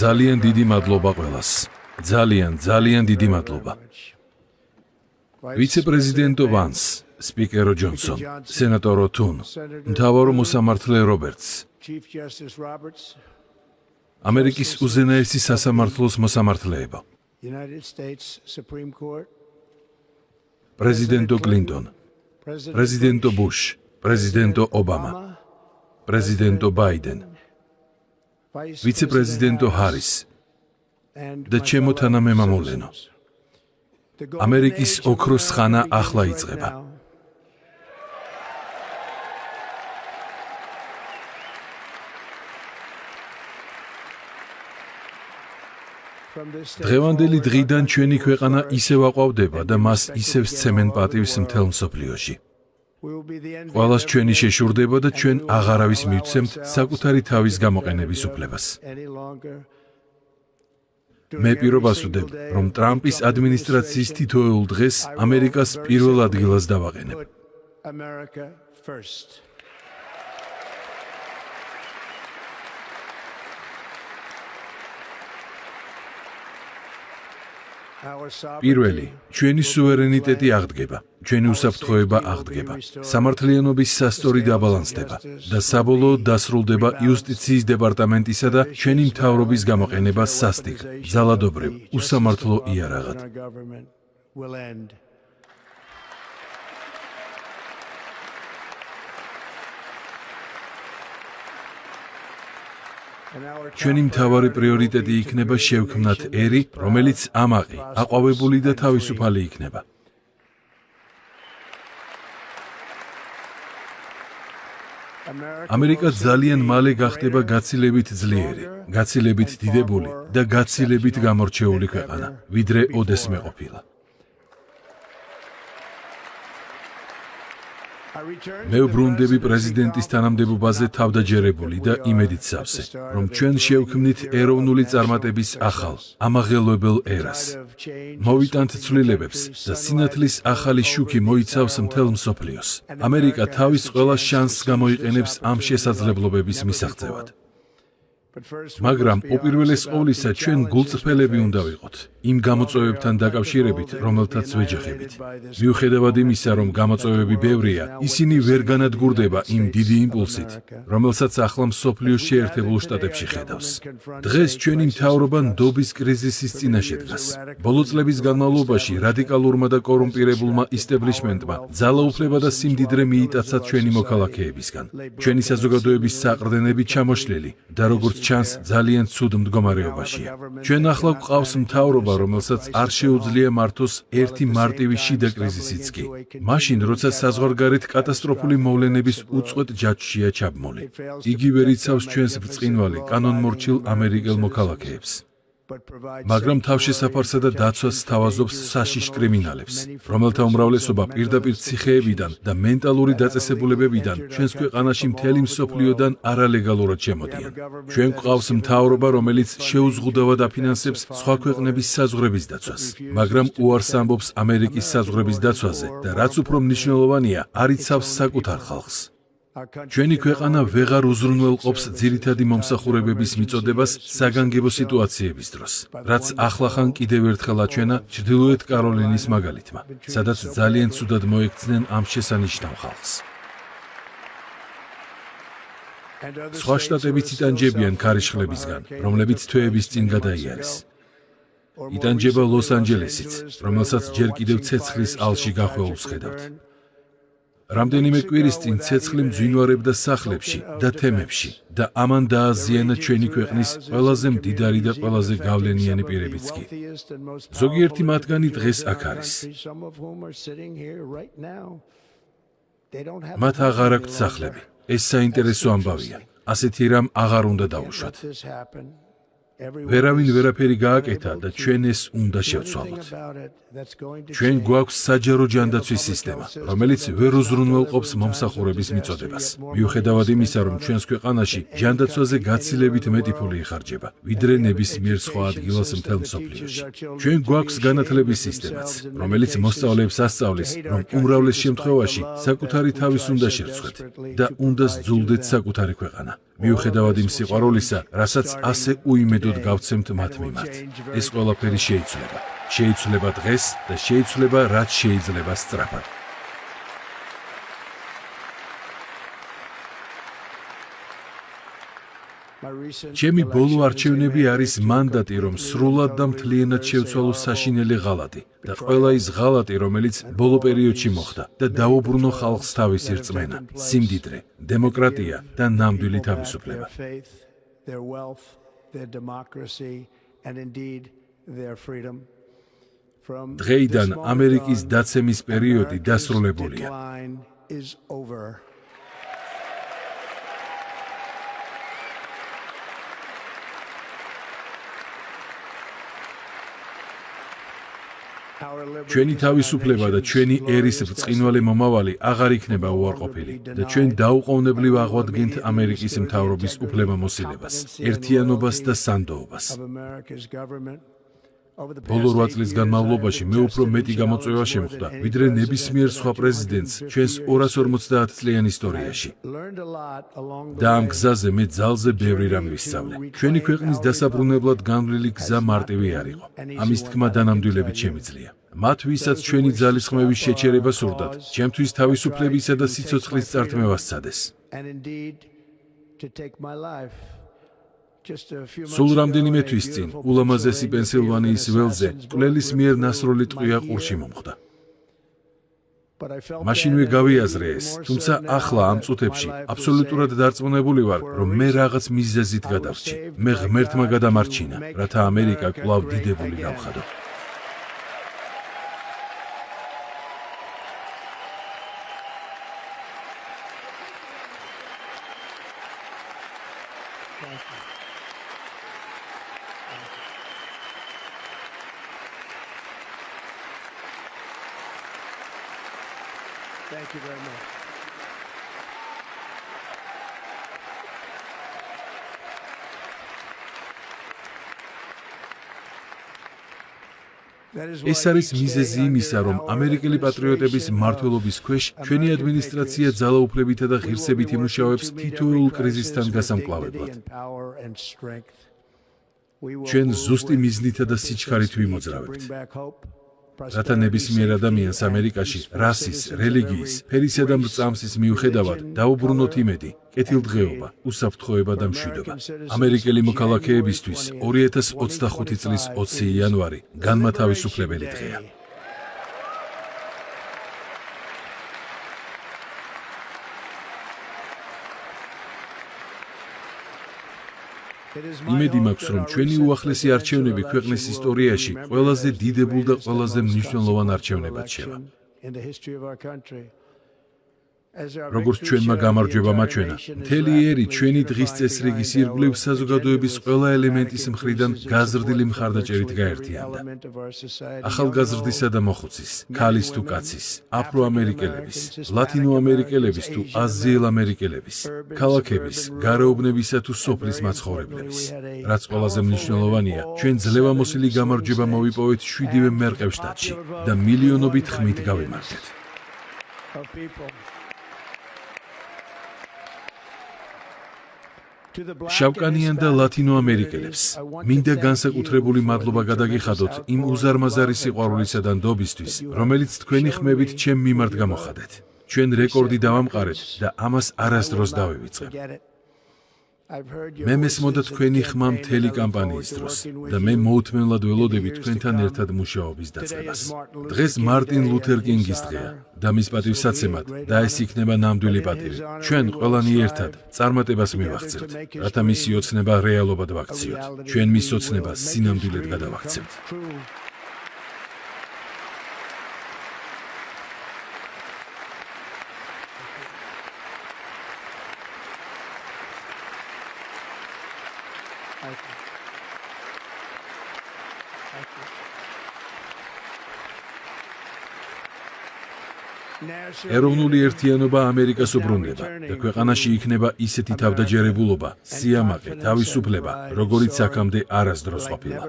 ძალიან დიდი მადლობა ყველას. ძალიან დიდი მადლობა. ვიცე-პრეზიდენტო ვანს, სპიკერო ჯონსონ, სენატორო თუნ, მთავარო მოსამართლე რობერტს, ამერიკის უზენაესი სასამართლოს მოსამართლეებო, პრეზიდენტო კლინტონ, პრეზიდენტო ბუშ, პრეზიდენტო ობამა, პრეზიდენტო ბაიდენ, ვიცე-პრეზიდენტო ჰარის და ჩემო თანამემამულენო. ამერიკის ოქროს ხანა ახლა იწყება. დღევანდელი დღიდან ჩვენი ქვეყანა ისევ აყვავდება და მას ისევ სცემენ პატივს მთელ მსოფლიოში. ყველას ჩვენი შეშურდება და ჩვენ აღარავის მივცემთ საკუთარი თავის გამოყენების უფლებას. მე პირობას ვდებ, რომ ტრამპის ადმინისტრაციის თითოეულ დღეს ამერიკას პირველ ადგილას დავაყენებ. პირველი, ჩვენი სუვერენიტეტი აღდგება, ჩვენი უსაფრთხოება აღდგება, სამართლიანობის სასწორი დაბალანსდება და საბოლოოდ დასრულდება იუსტიციის დეპარტამენტისა და ჩვენი მთავრობის გამოყენება სასტიკ, ძალადობრივ, უსამართლო იარაღად. ჩვენი მთავარი პრიორიტეტი იქნება შევქმნათ ერი, რომელიც ამაყი, აყვავებული და თავისუფალი იქნება. ამერიკა ძალიან მალე გახდება გაცილებით ძლიერი, გაცილებით დიდებული და გაცილებით გამორჩეული ქვეყანა, ვიდრე ოდესმე ყოფილა. მე ვბრუნდები პრეზიდენტის თანამდებობაზე თავდაჯერებული და იმედით სავსე, რომ ჩვენ შევქმნით ეროვნული წარმატების ახალ, ამაღელვებელ ერას. მოვიტანთ ცვლილებებს და სინათლის ახალი შუქი მოიცავს მთელ მსოფლიოს. ამერიკა თავის ყველა შანსს გამოიყენებს ამ შესაძლებლობების მისაღწევად. მაგრამ უპირველეს ყოვლისა ჩვენ გულწრფელები უნდა ვიყოთ იმ გამოწვევებთან დაკავშირებით, რომელთაც ვეჯახებით. მიუხედავად იმისა, რომ გამოწვევები ბევრია, ისინი ვერ განადგურდება იმ დიდი იმპულსით, რომელსაც ახლა მსოფლიოს შეერთებულ შტატებში ხედავს. დღეს ჩვენი მთავრობა ნდობის კრიზისის წინაშე დგას. ბოლო წლების განმავლობაში რადიკალურმა და კორუმპირებულმა ისტებლიშმენტმა ძალაუფლება და სიმდიდრე მიიტაცა ჩვენი მოქალაქეებისგან. ჩვენი საზოგადოების საყრდენები ჩამოშლილი და როგორც ჩანს ძალიან ცუდ მდგომარეობაშია. ჩვენ ახლა გვყავს მთავრობა, რომელსაც არ შეუძლია მართოს ერთი მარტივი შიდა კრიზისიც კი. მაშინ, როცა საზღვარგარეთ კატასტროფული მოვლენების უწყვეტ ჯაჭვშია ჩაბმული. იგი ვერ იცავს ჩვენს ბრწყინვალე, კანონმორჩილ ამერიკელ მოქალაქეებს. მაგრამ თავშესაფარსა და დაცვას სთავაზობს საშიშ კრიმინალებს, რომელთა უმრავლესობა პირდაპირ ციხეებიდან და მენტალური დაწესებულებებიდან ჩვენს ქვეყანაში მთელი მსოფლიოდან არალეგალურად შემოდიან. ჩვენ გვყავს მთავრობა, რომელიც შეუზღუდავად აფინანსებს სხვა ქვეყნების საზღვრების დაცვას, მაგრამ უარს ამბობს ამერიკის საზღვრების დაცვაზე და რაც უფრო მნიშვნელოვანია, არ იცავს საკუთარ ხალხს. ჩვენი ქვეყანა ვეღარ უზრუნველყოფს ძირითადი მომსახურებების მიწოდებას საგანგებო სიტუაციების დროს, რაც ახლახან კიდევ ერთხელ აჩვენა ჩრდილოეთ კაროლინის მაგალითმა, სადაც ძალიან ცუდად მოექცნენ ამ შესანიშნავ ხალხს. სხვა შტატებიც იტანჯებიან ქარიშხლებისგან, რომლებიც თვეების წინ გადაიარეს. იტანჯება ლოს-ანჯელესიც, რომელსაც ჯერ კიდევ ცეცხლის ალში გახვეულს ხედავთ. რამდენიმე კვირის წინ ცეცხლი მძვინვარებდა სახლებში და თემებში და ამან დააზიანა ჩვენი ქვეყნის ყველაზე მდიდარი და ყველაზე გავლენიანი პირებიც კი. ზოგიერთი მათგანი დღეს აქ არის. მათ აღარ აქვთ სახლები. ეს საინტერესო ამბავია. ასეთი რამ აღარ უნდა დავუშვათ. ვერავინ ვერაფერი გააკეთა და ჩვენ ეს უნდა შევცვალოთ. ჩვენ გვაქვს საჯარო ჯანდაცვის სისტემა, რომელიც ვერ უზრუნველყოფს მომსახურების მიწოდებას. მიუხედავად იმისა, რომ ჩვენს ქვეყანაში ჯანდაცვაზე გაცილებით მეტი ფული იხარჯება, ვიდრე ნებისმიერ სხვა ადგილას მთელ მსოფლიოში. ჩვენ გვაქვს განათლების სისტემაც, რომელიც მოსწავლეებს ასწავლის, რომ უმრავლეს შემთხვევაში საკუთარი თავის უნდა შერცხვეთ და უნდა სძულდეთ საკუთარი ქვეყანა. მიუხედავად იმ სიყვარულისა, რასაც ასე უიმედოდ გავცემთ მათ მიმართ. ეს ყველაფერი შეიცვლება. შეიცვლება დღეს და შეიცვლება რაც შეიძლება სწრაფად. ჩემი ბოლო არჩევნები არის მანდატი, რომ სრულად და მთლიანად შევცვალო საშინელი ღალატი და ყველა ის ღალატი, რომელიც ბოლო პერიოდში მოხდა და დაუბრუნო ხალხს თავისი რწმენა, სიმდიდრე, დემოკრატია და ნამდვილი თავისუფლება. დღეიდან ამერიკის დაცემის პერიოდი დასრულებულია. ჩვენი თავისუფლება და ჩვენი ერის ბრწყინვალე მომავალი აღარ იქნება უარყოფილი და ჩვენ დაუყოვნებლივ აღვადგენთ ამერიკის მთავრობის უფლებამოსილებას, ერთიანობას და სანდოობას. ბოლო 8 წლის განმავლობაში მე უფრო მეტი გამოწვევა შემხვდა, ვიდრე ნებისმიერ სხვა პრეზიდენტს ჩვენს 250 წლიან ისტორიაში. და ამ გზაზე მე ძალზე ბევრი რამ ვისწავლე. ჩვენი ქვეყნის დასაბრუნებლად განვლილი გზა მარტივი არ იყო. ამის თქმა დანამდვილებით შემიძლია. მათ, ვისაც ჩვენი ძალისხმევის შეჩერება სურდათ, ჩემთვის თავისუფლებისა და სიცოცხლის წართმევა სცადეს. სულ რამდენიმე თვის წინ, ულამაზესი პენსილვანიის ველზე, მკვლელის მიერ ნასროლი ტყვია ყურში მომხდა. მაშინვე გავიაზრე ეს, თუმცა ახლა ამ წუთებში აბსოლუტურად დარწმუნებული ვარ, რომ მე რაღაც მიზეზით გადავრჩი. მე ღმერთმა გადამარჩინა, რათა ამერიკა კვლავ დიდებული გავხადო. Thank you very much. ეს არის მიზეზი იმისა, რომ ამერიკელი პატრიოტების მმართველობის ქვეშ ჩვენი ადმინისტრაცია ძალაუფლებითა და ღირსებით იმუშავებს თითოეულ კრიზისთან გასამკლავებლად. ჩვენ ზუსტი მიზნითა და სიჩქარით ვიმოძრავებთ. რათა ნებისმიერ ადამიანს ამერიკაში რასის, რელიგიის, ფერისა და მრწამსის მიუხედავად დაუბრუნოთ იმედი, კეთილდღეობა, უსაფრთხოება და მშვიდობა. ამერიკელი მოქალაქეებისთვის 2025 წლის 20 იანვარი განმათავისუფლებელი დღეა. იმედი მაქვს, რომ ჩვენი უახლესი არჩევნები ქვეყნის ისტორიაში ყველაზე დიდებულ და ყველაზე მნიშვნელოვან არჩევნებად შევა. როგორც ჩვენმა გამარჯვება მაჩვენა, მთელი ერი ჩვენი დღის წესრიგის ირგვლივ საზოგადოების ყველა ელემენტის მხრიდან გაზრდილი მხარდაჭერით გაერთიანდა. ახალგაზრდისა და მოხუცის, ქალის თუ კაცის, აფროამერიკელების, ლათინოამერიკელების თუ აზიელ-ამერიკელების, ქალაქების, გარეუბნებისა თუ სოფლის მაცხოვრებლების. რაც ყველაზე მნიშვნელოვანია, ჩვენ ძლევამოსილი გამარჯვება მოვიპოვეთ 7-ვე მერყევ შტატში და მილიონობით ხმით გავიმართეთ. შავკანიან და ლათინოამერიკელებს მინდა განსაკუთრებული მადლობა გადაგიხადოთ იმ უზარმაზარი სიყვარულისა და ნდობისთვის, რომელიც თქვენი ხმებით ჩემ მიმართ გამოხადეთ. ჩვენ რეკორდი დავამყარეთ და ამას არასდროს დავივიწყებ. მე მესმოდა თქვენი ხმა მთელი კამპანიის დროს და მე მოუთმენლად ველოდები თქვენთან ერთად მუშაობის დაწყებას. დღეს მარტინ ლუთერ კინგის დღეა და მის პატივსაცემად და ეს იქნება ნამდვილი პატივი. ჩვენ ყველანი ერთად წარმატებას მივაღწევთ, რათა მისი ოცნება რეალობად ვაქციოთ. ჩვენ მის ოცნებას სინამდვილედ გადავაქცევთ. ეროვნული ერთიანობა ამერიკას უბრუნდება და ქვეყანაში იქნება ისეთი თავდაჯერებულობა, სიამაყე, თავისუფლება, როგორიც აქამდე არასდროს ყოფილა.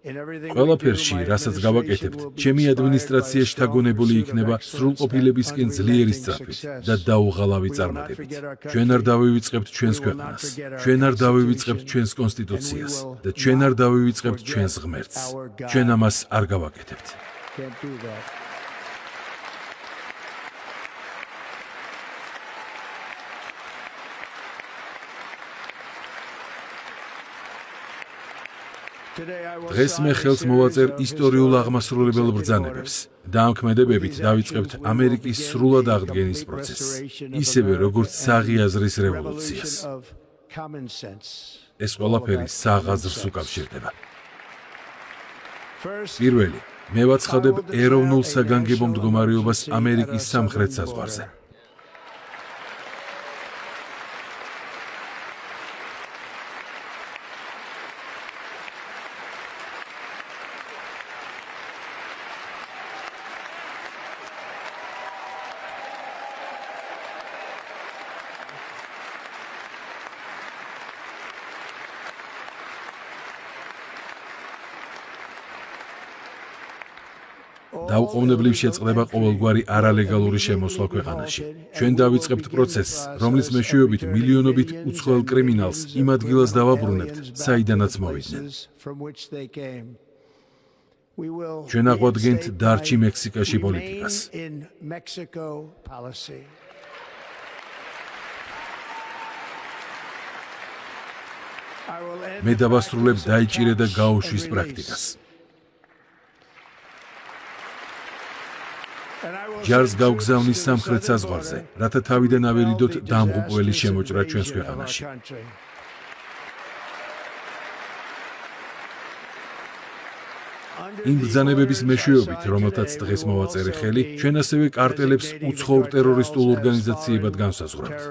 ყველაფერში, რასაც გავაკეთებთ, ჩემი ადმინისტრაცია შთაგონებული იქნება სრულყოფილებისკენ ძლიერი სწრაფით და დაუღალავი წარმატებით. ჩვენ არ დავივიწყებთ ჩვენს ქვეყანას, ჩვენ არ დავივიწყებთ ჩვენს კონსტიტუციას და ჩვენ არ დავივიწყებთ ჩვენს ღმერთს. ჩვენ ამას არ გავაკეთებთ. დღეს მე ხელს მოვაწერ ისტორიულ აღმასრულებელ ბრძანებებს და ამ ქმედებებით დავიწყებთ ამერიკის სრულად აღდგენის პროცესს, ისევე როგორც საღიაზრის რევოლუციას. ეს ყველაფერი საღაზრს უკავშირდება. პირველი, მე ვაცხადებ ეროვნულ საგანგებო მდგომარეობას ამერიკის სამხრეთ საზღვარზე. დაუყოვნებლივ შეწყდება ყოველგვარი არალეგალური შემოსვლა ქვეყანაში. ჩვენ დავიწყებთ პროცესს, რომლის მეშვეობით მილიონობით უცხოელ კრიმინალს იმ ადგილას დავაბრუნებთ, საიდანაც მოვიდნენ. ჩვენ აღვადგენთ დარჩი მექსიკაში პოლიტიკას. მე დავასრულებ დაიჭირე და გაუშვის პრაქტიკას. ჯარს გავგზავნის სამხრეთ საზღვარზე, რათა თავიდან ავერიდოთ დამღუპველი შემოჭრა ჩვენს ქვეყანაში. იმ ბრძანებების მეშვეობით, რომელთაც დღეს მოვაწერე ხელი, ჩვენ ასევე კარტელებს უცხოურ ტერორისტულ ორგანიზაციებად განსაზღვრავთ.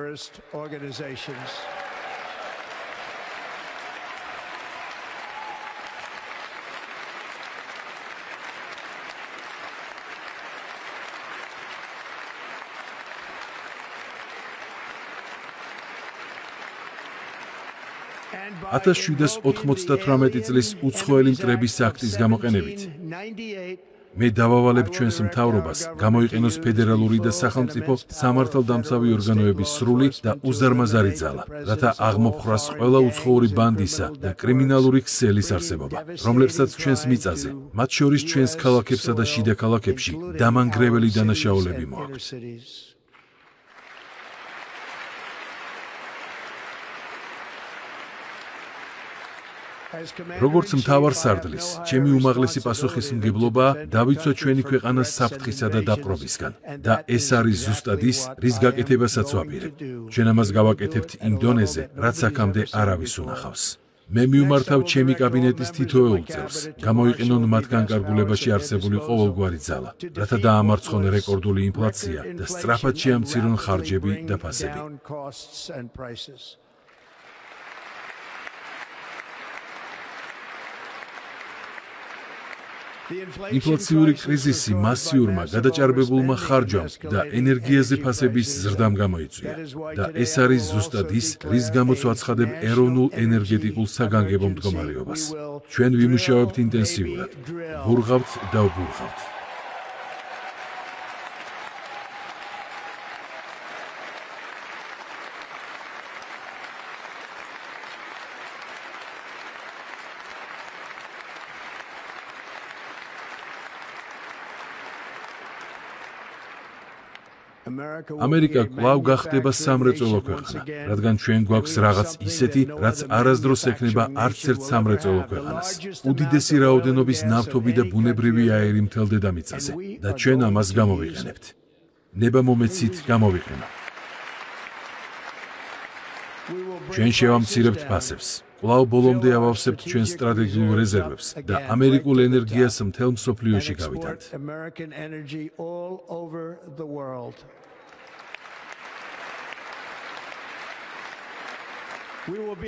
ათას 798 წლის უცხოელი მტრების აქტის გამოყენებით მე დავავალებ ჩვენს მთავრობას გამოიყენოს ფედერალური და სახელმწიფო სამართალდამცავი ორგანოების სრული და უზარმაზარი ძალა, რათა აღმოფხრას ყველა უცხოური ბანდისა და კრიმინალური ქსელის არსებობა, რომლებსაც ჩვენს მიწაზე, მათ შორის ჩვენს ქალაქებსა და შიდა ქალაქებში დამანგრეველი დანაშაულები მოაქვთ. როგორც მთავარ სარდლის, ჩემი უმაღლესი პასუხისმგებლობაა დავიცვა ჩვენი ქვეყანას საფრთხისა და დაპყრობისგან და ეს არის ზუსტად ის, რის გაკეთებასაც ვაპირებ. ჩვენ ამას გავაკეთებთ იმ დონეზე, რაც აქამდე არავის უნახავს. მე მივმართავ ჩემი კაბინეტის თითოეულ წევრს, გამოიყენონ მათ განკარგულებაში არსებული ყოველგვარი ძალა, რათა დაამარცხონ რეკორდული ინფლაცია და სწრაფად შეამცირონ ხარჯები და ფასები. ინფლაციური კრიზისი მასიურმა გადაჭარბებულმა ხარჯვამ და ენერგიაზე ფასების ზრდამ გამოიწვია და ეს არის ზუსტად ის, რის გამოც ვაცხადებ ეროვნულ ენერგეტიკულ საგანგებო მდგომარეობას. ჩვენ ვიმუშავებთ ინტენსიურად, ვურღავთ და ვბურღავთ. ამერიკა კვლავ გახდება სამრეწველო ქვეყანა, რადგან ჩვენ გვაქვს რაღაც ისეთი, რაც არასდროს ექნება არც ერთ სამრეწველო ქვეყანას. უდიდესი რაოდენობის ნავთობი და ბუნებრივი აირი მთელ დედამიწაზე და ჩვენ ამას გამოვიყენებთ. ნებამომეცით გამოვიყენო. ჩვენ შევამცირებთ ფასებს. კვლავ ბოლომდე ავავსებთ ჩვენს სტრატეგიულ რეზერვებს და ამერიკულ ენერგიას მთელ მსოფლიოში გავიტანთ.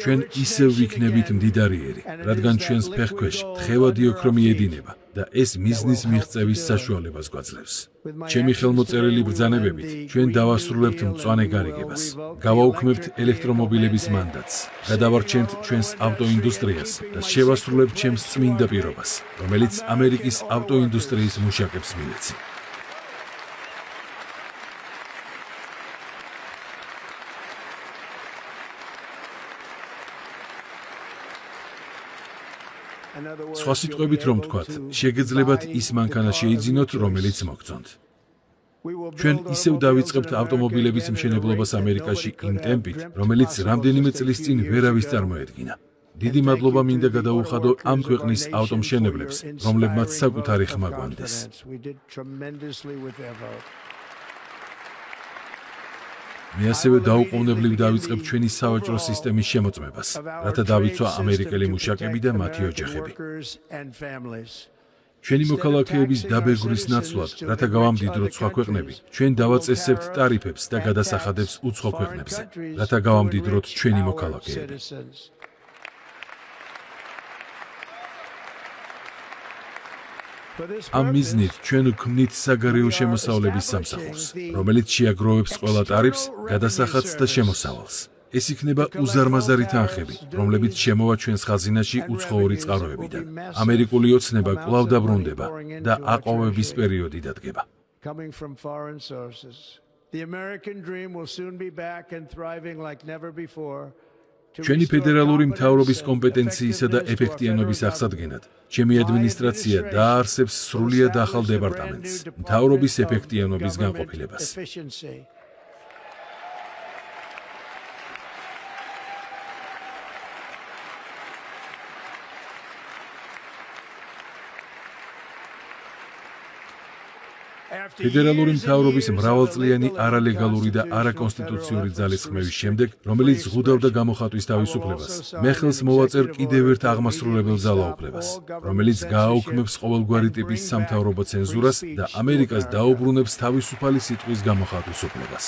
ჩვენ ისევ ვიქნებით მდიდარიერი, რადგან ჩვენს ფეხქვეშ თხევადი ოქრომი ედინება და ეს მიზნის მიღწევის საშუალებას გვაძლევს. ჩემი ხელმოწერილი ბრძანებებით ჩვენ დავასრულებთ მწვანე გარიგებას, გავაუქმებთ ელექტრომობილების მანდატს, გადავარჩენთ ჩვენს ავტოინდუსტრიას და შევასრულებთ ჩემს წმინდა პირობას, რომელიც ამერიკის ავტოინდუსტრიის მუშაკებს მივეცი. სხვა სიტყვებით რომ ვთქვათ, შეგეძლებათ ის მანქანა შეიძინოთ, რომელიც მოგწონთ. ჩვენ ისევ დავიწყებთ ავტომობილების მშენებლობას ამერიკაში იმ ტემპით, რომელიც რამდენიმე წლის წინ ვერავის წარმოედგინა. დიდი მადლობა მინდა გადაუხადო ამ ქვეყნის ავტომშენებლებს, რომლებმაც საკუთარი ხმა გვანდეს. მე ასევე დაუყოვნებლივ დავიწყებ ჩვენი სავაჭრო სისტემის შემოწმებას, რათა დავიცვა ამერიკელი მუშაკები და მათი ოჯახები. ჩვენი მოქალაქეების დაბეგვრის ნაცვლად, რათა გავამდიდროთ სხვა ქვეყნები, ჩვენ დავაწესებთ ტარიფებს და გადასახადებს უცხო ქვეყნებზე, რათა გავამდიდროთ ჩვენი მოქალაქეები. ამ მიზნით ჩვენ ვქმნით საგარეო შემოსავლების სამსახურს, რომელიც შეაგროვებს ყველა ტარიფს, გადასახადს და შემოსავალს. ეს იქნება უზარმაზარი თანხები, რომლებიც შემოვა ჩვენს ხაზინაში უცხოური წყაროებიდან. ამერიკული ოცნება კვლავ დაბრუნდება და აყვავების პერიოდი დადგება. ჩვენი ფედერალური მთავრობის კომპეტენციისა და ეფექტიანობის აღსადგენად, ჩემი ადმინისტრაცია დააარსებს სრულიად ახალ დეპარტამენტს, მთავრობის ეფექტიანობის განყოფილებას. ფედერალური მთავრობის მრავალწლიანი არალეგალური და არაკონსტიტუციური ძალისხმევის შემდეგ, რომელიც ზღუდავდა გამოხატვის თავისუფლებას, მე ხელს მოვაწერ კიდევ ერთ აღმასრულებელ ძალაუფლებას, რომელიც გააუქმებს ყოველგვარი ტიპის სამთავრობო ცენზურას და ამერიკას დაუბრუნებს თავისუფალი სიტყვის გამოხატვის უფლებას.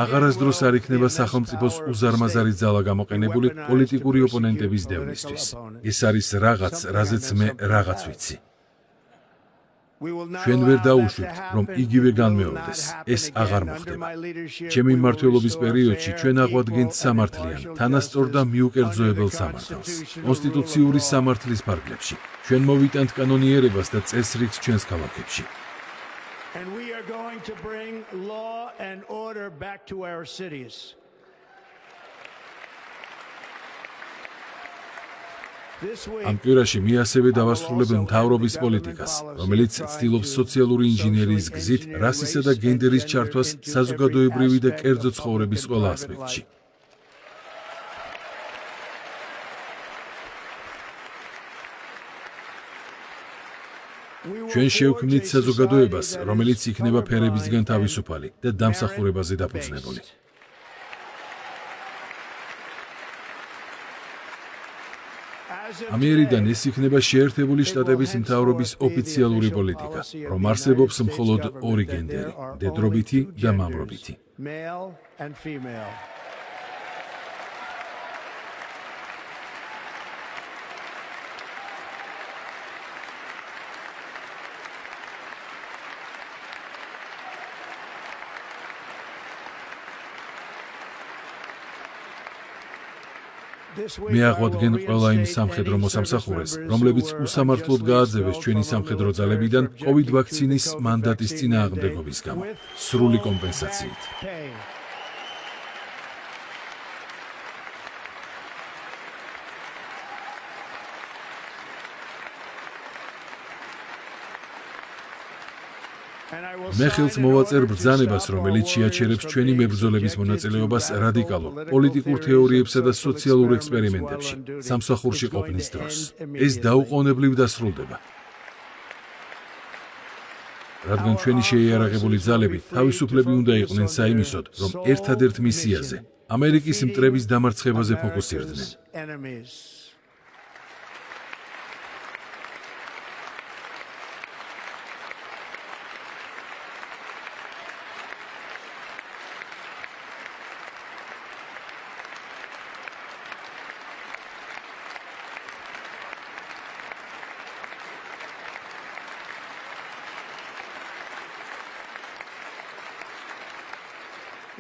აღარასდროს არ იქნება სახელმწიფოს უზარმაზარი ძალა გამოყენებული პოლიტიკური ოპონენტების დევნისთვის. ეს არის რაღაც, რაზეც მე რაღაც ვიცი. ჩვენ ვერ დაუშვით, რომ იგივე განმეორდეს. ეს აღარ მოხდება. ჩემი მმართველობის პერიოდში ჩვენ აღვადგენთ სამართლიან, თანასწორ და მიუკერძოებელ სამართალს, კონსტიტუციური სამართლის ფარგლებში. ჩვენ მოვიტანთ კანონიერებას და წესრიგს ჩვენს ქალაქებში. And we are going to bring law and order back to our cities. ამ კვირაში მე ასევე დავასრულებ მთავრობის პოლიტიკას, რომელიც ცდილობს სოციალური ინჟინერიის გზით რასისა და გენდერის ჩართვას საზოგადოებრივი და კერძო ცხოვრების ყველა ასპექტში. ჩვენ შევქმნით საზოგადოებას, რომელიც იქნება ფერებისგან თავისუფალი და დამსახურებაზე დაფუძნებული. ამიერიდან ეს იქნება შეერთებული შტატების მთავრობის ოფიციალური პოლიტიკა, რომ არსებობს მხოლოდ ორი გენდერი, მდედრობითი და მამრობითი. მე აღვადგენ ყველა იმ სამხედრო მოსამსახურეს, რომლებიც უსამართლოდ გააძევეს ჩვენი სამხედრო ძალებიდან COVID ვაქცინის მანდატის წინააღმდეგობის გამო, სრული კომპენსაციით. მე ხელს მოვაწერ ბრძანებას, რომელიც შეაჩერებს ჩვენი მებრძოლების მონაწილეობას რადიკალურ პოლიტიკურ თეორიებსა და სოციალურ ექსპერიმენტებში, სამსახურში ყოფნის დროს. ეს დაუყოვნებლივ დასრულდება. რადგან ჩვენი შეიარაღებული ძალები თავისუფლები უნდა იყვნენ საიმისოდ, რომ ერთადერთ მისიაზე, ამერიკის მტრების დამარცხებაზე ფოკუსირდნენ.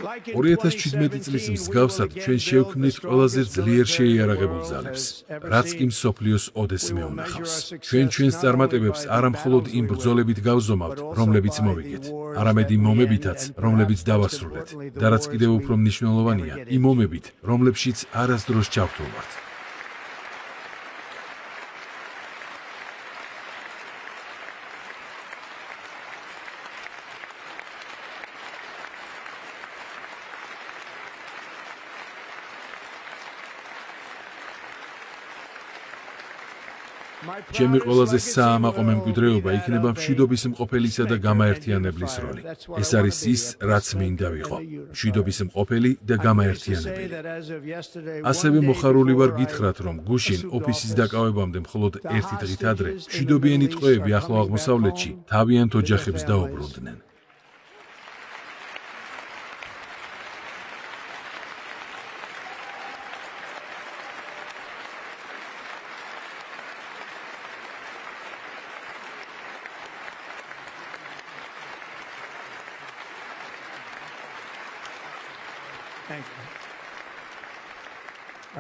2017 წლის მსგავსად ჩვენ შევქმნით ყველაზე ძლიერ შეიარაღებულ ძალებს, რაც კი მსოფლიოს ოდეს მეუნახავს. ჩვენ ჩვენს წარმატებებს არა მხოლოდ იმ ბრძოლებით გავზომავთ, რომლებიც მოვიგეთ, არამედ იმ ომებითაც, რომლებიც დავასრულეთ და რაც კიდევ უფრო მნიშვნელოვანია, იმ ომებით, რომლებშიც არასდროს ჩავთვლავართ. ჩემი ყველაზე საამაყო მემკვიდრეობა იქნება მშვიდობის მყოფელისა და გამაერთიანებლის როლი. ეს არის ის, რაც მინდა ვიყო, მშვიდობის მყოფელი და გამაერთიანებელი. ასევე მოხარული ვარ გითხრათ, რომ გუშინ ოფისის დაკავებამდე მხოლოდ ერთი დღით ადრე მშვიდობიანი ტყვეები ახლო აღმოსავლეთში თავიანთ ოჯახებს დაუბრუნდნენ.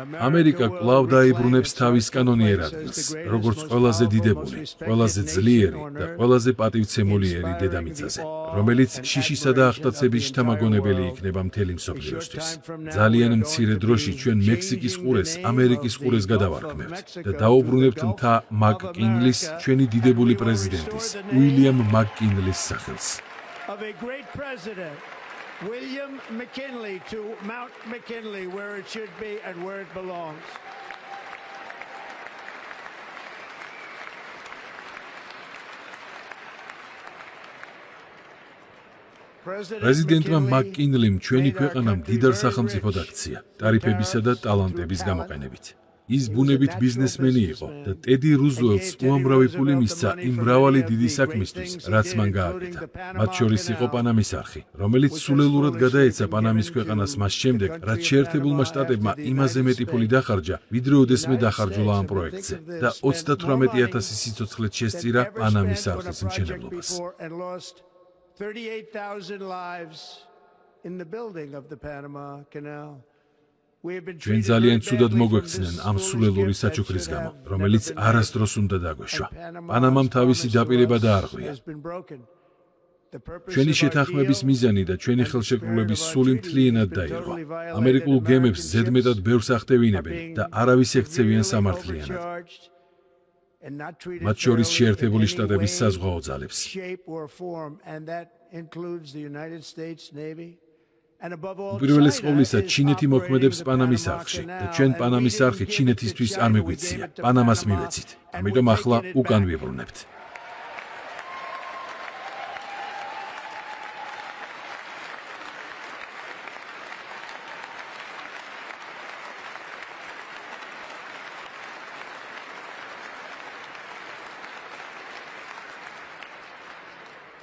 ამერიკა კვლავ დაიბრუნებს თავის კანონიერ ადგილს, როგორც ყველაზე დიდებული, ყველაზე ძლიერი და ყველაზე პატივცემულიერი დედამიწაზე, რომელიც შიშისა და აღტაცების შთამაგონებელი იქნება მთელი მსოფლიოსთვის. ძალიან მცირე დროში ჩვენ მექსიკის ყურეს ამერიკის ყურეს გადავარქმევთ და დაუბრუნებთ მთა მაკ-კინლის, ჩვენი დიდებული პრეზიდენტის, უილიამ მაკ-კინლის სახელს. William McKinley to Mount McKinley, where it should be and where it belongs. პრეზიდენტმა მაკ-კინლიმ ჩვენი ქვეყანამ მდიდარ სახელმწიფოდ აქცია, ტარიფებისა და ტალანტების გამოყენებით. ის ბუნებით ბიზნესმენი იყო და ტედი რუზველტს უამრავი ფული მისცა იმ მრავალი დიდი საქმისთვის, რაც მან გააკეთა. მათ შორის იყო პანამის არხი, რომელიც სულელურად გადაეცა პანამის ქვეყანას მას შემდეგ, რაც შეერთებულმა შტატებმა იმაზე მეტი ფული დახარჯა, ვიდრე ოდესმე დახარჯულა ამ პროექტზე და 38,000 სიცოცხლეთ შესწირა პანამის არხის მშენებლობას. 38,000 lives in the building of the Panama Canal. ჩვენ ძალიან ცუდად მოგვექცნენ ამ სულელური საჩუქრის გამო, რომელიც არასდროს უნდა დაგვეშვა. პანამამ თავისი დაპირება დაარღვია. ჩვენი შეთანხმების მიზანი და ჩვენი ხელშეკრულების სული მთლიანად დაირღვა. ამერიკულ გემებს ზედმეტად ბევრს ახდევინებენ და არავის ექცევიან სამართლიანად. მათ შორის შეერთებული შტატების საზღვაო ძალებს. უპირველეს ყოვლისა, ჩინეთი მოქმედებს პანამის არხში და ჩვენ პანამის არხი ჩინეთისთვის არ მეგვიცია. პანამას მივეცით. ამიტომ ახლა უკან ვიბრუნებთ.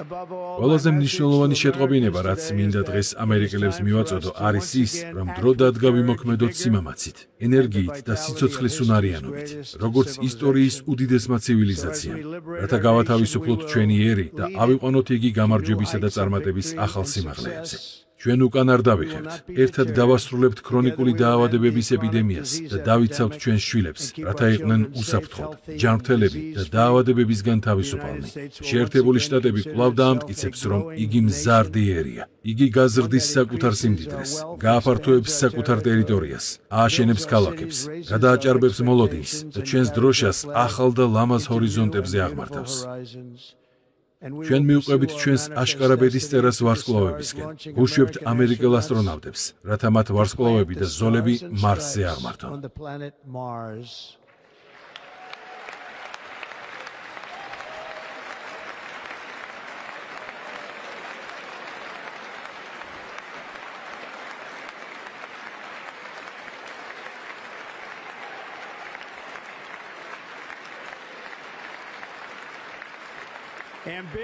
ყველაზე მნიშვნელოვანი შეტყობინება, რაც მინდა დღეს ამერიკელებს მივაწოდო, არის ის, რომ დრო დადგა ვიმოქმედოთ სიმამაცით, ენერგიით და სიცოცხლის უნარიანობით, როგორც ისტორიის უდიდესმა ცივილიზაციამ, რათა გავათავისუფლოთ ჩვენი ერი და ავიყვანოთ იგი გამარჯვებისა და წარმატების ახალ სიმაღლეებზე. ჩვენ უკან არ დავიხებთ, ერთად დავასრულებთ ქრონიკული დაავადებების ეპიდემიას და დავიცავთ ჩვენს შვილებს, რათა იყვნენ უსაფრთხოდ, ჯანმრთელები და დაავადებებისგან თავისუფალნი. შეერთებული შტატები კვლავ დაამტკიცებს, რომ იგი მზარდი ერია. იგი გაზრდის საკუთარ სიმდიდრეს, გააფართოებს საკუთარ ტერიტორიას, ააშენებს ქალაქებს, გადააჭარბებს მოლოდინს და ჩვენს დროშას ახალ და ლამაზ ჰორიზონტებზე აღმართავს. ჩვენ მივყვებით ჩვენს აშკარა ბედისწერას ვარსკვლავებისკენ. გუშვებთ ამერიკელ ასტრონავტებს, რათა მათ ვარსკვლავები და ზოლები მარსზე აღმართონ.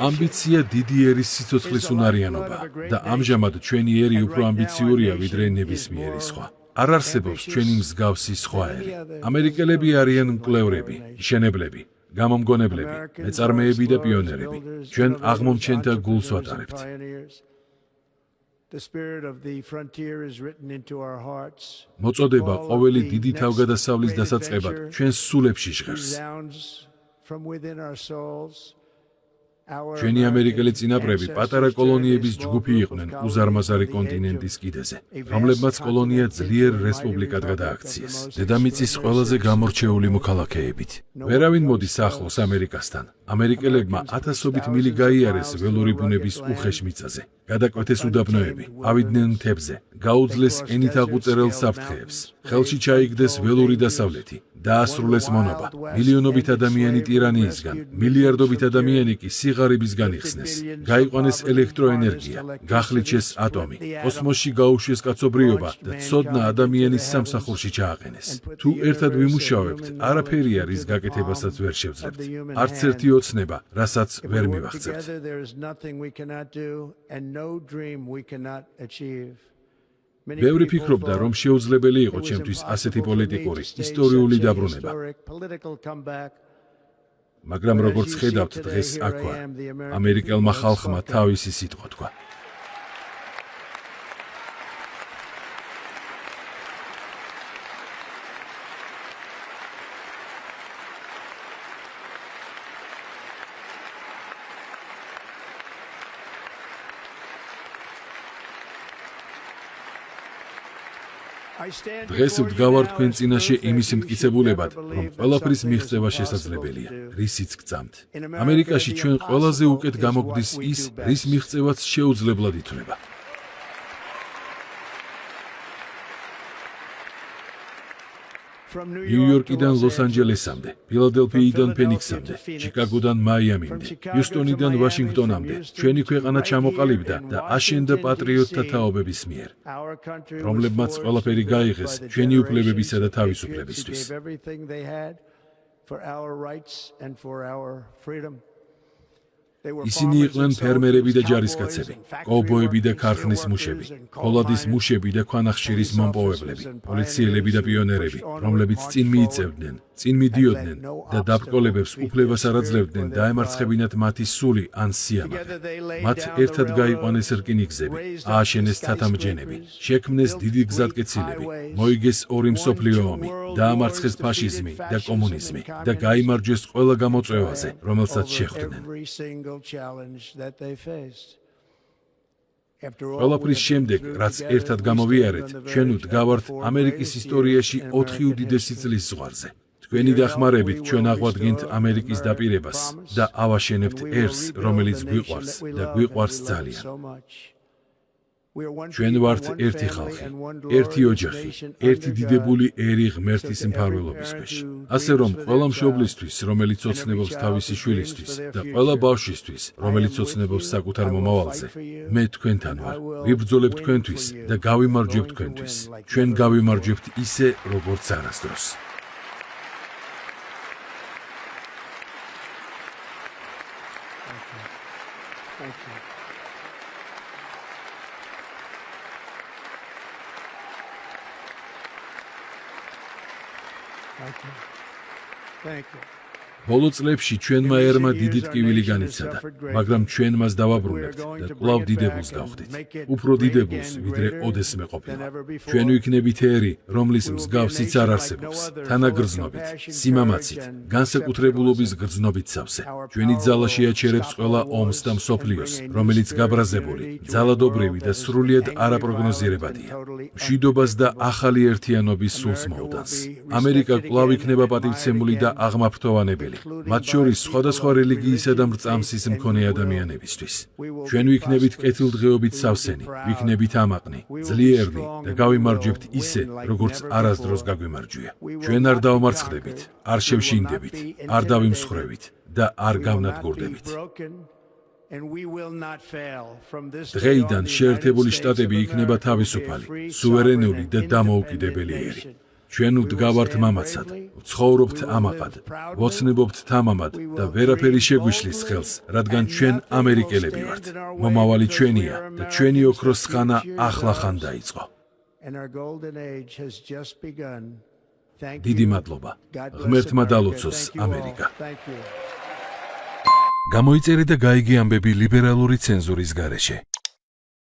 ამბიცია დიდი ერის სიცოცხლის უნარიანობა და ამჟამად ჩვენი ერი უფრო ამბიციურია ვიდრე ნებისმიერი სხვა. არ არსებობს ჩვენი მსგავსი სხვა ერი. ამერიკელები არიან მკვლევრები, მშენებლები, გამომგონებლები, მეწარმეები და პიონერები. ჩვენ აღმომჩენთა გულს ვატარებთ. The spirit of the frontier is written into our hearts. მოწოდება ყოველი დიდი თავგადასავლის დასაწყებად ჩვენს სულებში ჟღერს. From within our souls. ჩვენი ამერიკელი წინაპრები პატარა კოლონიების ჯგუფი იყვნენ უზარმაზარი კონტინენტის კიდეზე, რომლებმაც კოლონია ძლიერ რესპუბლიკად გადააქციეს, დედამიწის ყველაზე გამორჩეული მოქალაქეებით. ვერავინ მოდის ახლოს ამერიკასთან. ამერიკელებმა ათასობით მილი გაიარეს ველური ბუნების უხეშ მიწაზე, გადაკვეთეს უდაბნოები, ავიდნენ მთებზე, გაუძლეს ენით აღუწერელ საფრთხეებს, ხელში ჩაიგდეს ველური დასავლეთი, დაასრულეს მონობა. მილიონობით ადამიანი ტირანიისგან, მილიარდობით ადამიანი კი სიღარიბისგან იხსნეს. გაიყვანეს ელექტროენერგია, გახლიჩეს ატომი, კოსმოსში გაუშვეს კაცობრიობა და ცოდნა ადამიანის სამსახურში ჩააყენეს. თუ ერთად ვიმუშავებთ, არაფერია რის გაკეთებასაც ვერ შევძლებთ. არც ერთი ოცნება, რასაც ვერ მივახცევთ. ბევრი ფიქრობდა, რომ შეუძლებელი იყო ჩემთვის ასეთი პოლიტიკური, ისტორიული დაბრუნება. მაგრამ როგორც ხედავთ, დღეს აქ ვარ. ამერიკელმა ხალხმა თავისი სიტყვა თქვა. დღეს ვდგავარ თქვენ წინაშე იმის მტკიცებულებად, რომ ყველაფრის მიღწევა შესაძლებელია, რისიც გწამთ. ამერიკაში ჩვენ ყველაზე უკეთ გამოგვდის ის, რის მიღწევაც შეუძლებლად ითვლება. ნიუ-იორკიდან ლოს-ანჯელესამდე, ფილადელფიიდან ფენიქსამდე, ჩიკაგოდან მაიამიმდე, ჰიუსტონიდან ვაშინგტონამდე, ჩვენი ქვეყანა ჩამოყალიბდა და აშენდა პატრიოტთა თაობების მიერ, რომლებმაც ყველაფერი გაიღეს ჩვენი უფლებებისა და თავისუფლებისთვის. ისინი იყვნენ ფერმერები და ჯარისკაცები, კოვბოები და ქარხნის მუშები, ფოლადის მუშები და ქვანახშირის მომპოვებლები, პოლიციელები და პიონერები, რომლებიც წინ მიიწევდნენ, წინ მიდიოდნენ და დაბრკოლებებს უფლებას არ აძლევდნენ დაემარცხებინათ მათი სული ან სიამაყე. მათ ერთად გაიყვანეს რკინიგზები, ააშენეს ცათამბჯენები, შექმნეს დიდი გზატკეცილები, მოიგეს ორი მსოფლიო ომი, დაამარცხეს ფაშიზმი და კომუნიზმი და გაიმარჯვეს ყველა გამოწვევაზე, რომელსაც შეხვდნენ. ყველაფრის შემდეგ, რაც ერთად გამოვიარეთ, ჩვენ ვდგავართ ამერიკის ისტორიაში 4 უდიდესი წლის ზღვარზე. თქვენი დახმარებით ჩვენ აღვადგინთ ამერიკის დაპირებას და ავაშენებთ ერს, რომელიც გვიყვარს და გვიყვარს ძალიან. ჩვენ ვართ ერთი ხალხი, ერთი ოჯახი, ერთი დიდებული ერი ღმერთის მფარველობის ქვეშ. ასე რომ, ყველა მშობლისთვის, რომელიც ოცნებობს თავისი შვილისთვის და ყველა ბავშვისთვის, რომელიც ოცნებობს საკუთარ მომავალზე, მე თქვენთან ვარ. ვიბრძოლებ თქვენთვის და გავიმარჯვებ თქვენთვის. ჩვენ გავიმარჯვებთ ისე, როგორც არასდროს. Thank you. ბოლო წლებში ჩვენმა ერმა დიდი ტკივილი განიცადა, მაგრამ ჩვენ მას დავაბრუნებთ და კვლავ დიდებულს გავხდით. უფრო დიდებულს, ვიდრე ოდესმე ყოფილა. ჩვენ ვიქნებით ერი, რომლის მსგავსიც არ არსებობს, თანაგრძნობით, სიმამაცით, განსაკუთრებულობის გრძნობით სავსე. ჩვენი ძალა შეაჩერებს ყველა ომს და მსოფლიოს, რომელიც გაბრაზებული, ძალადობრივი და სრულიად არაპროგნოზირებადია. მშვიდობას და ახალი ერთიანობის სულს მოუდანს. ამერიკა კვლავ იქნება პატივცემული და აღმაფრთოვანებელი. მათ შორის სხვადასხვა რელიგიისა და მრწამსის მქონე ადამიანებისთვის. ჩვენ ვიქნებით კეთილდღეობით სავსენი, ვიქნებით ამაყნი, ძლიერნი და გავიმარჯვებთ ისე, როგორც არასდროს გაგვიმარჯვია. ჩვენ არ დავმარცხდებით, არ შევშინდებით, არ დავიმსხვრევით და არ გავნადგურდებით. დღეიდან შეერთებული შტატები იქნება თავისუფალი, სუვერენული და დამოუკიდებელი ერი. ჩვენ ვდგავართ მამაცად, ვცხოვრობთ ამაყად, ვოცნებობთ თამამად და ვერაფერი შეგვიშლის ხელს, რადგან ჩვენ ამერიკელები ვართ. მომავალი ჩვენია და ჩვენი ოქროს ხანა ახლახან დაიწყო. დიდი მადლობა. ღმერთმა დალოცოს ამერიკა. გამოიწერე და გაიგე ამბები ლიბერალური ცენზურის გარეშე.